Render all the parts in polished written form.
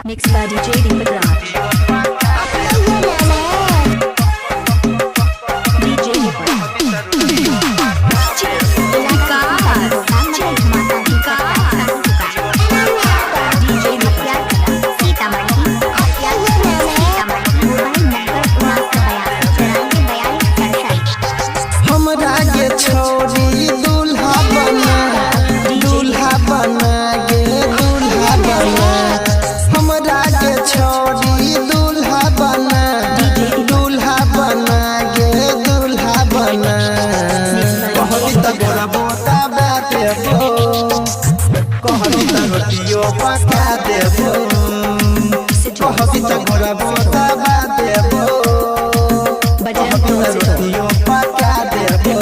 Mixed by DJ Deepak Raj. DJ Deepak. हमरा के छोड़ी दूल्हा बना गे दूल्हा बना हमरा के छोड़ी दूल्हा बना गे दूल्हा बना कहली त गोरा बोता बाटे हो कहली त रोटियो पका देबो कहली त गोरा बोता बाटे हो कहली त रोटियो पका देबो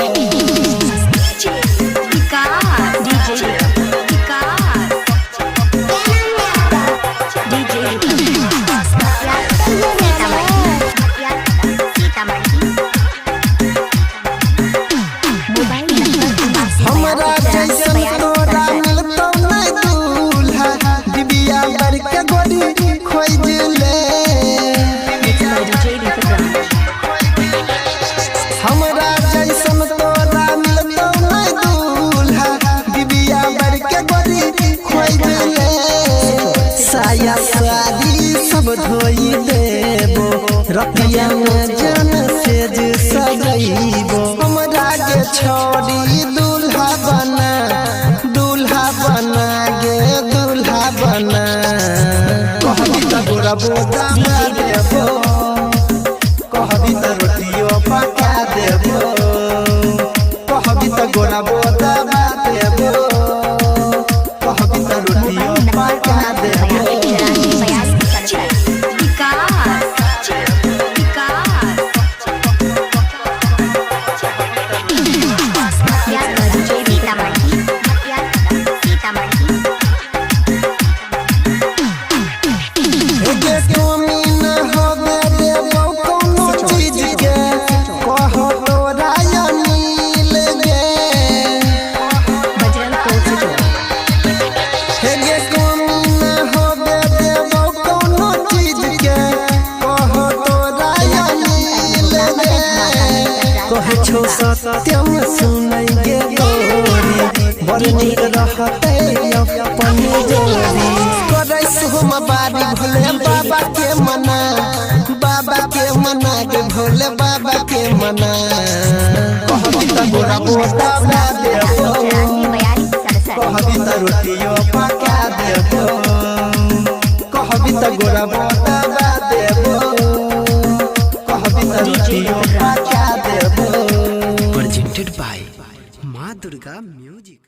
हमरा जैसन तोरा मिलतो नहीं दूल्हा डिबिया बर के गोरी खोज ले हमरा जैसन तोरा मिलतो नहीं दूल्हा डिबिया बर के गोरी खोज ले साया साड़ी सब धोई देबो रतिया में जन सेज सजैबो हमरा के छोड़ी दूल्हा बना गे दूल्हा बना कहली त गोरा बोता देबो कहली त रोटियो पका देबो कहली त गोरा बोता देबो कहली त रोटियो पका देबो छो सत्यम सुनै गे गोरी बड़ नीक रहते अपन जोड़ी करे सोम बारी भोले बाबा के मना गे भोले बाबा के मना कहली त गोरा बोता देबो कहली त रोटियो पका देबो कहली त गोरा बोता देबो कहली त रोटियो पका देबो presented by Ma Durga Music।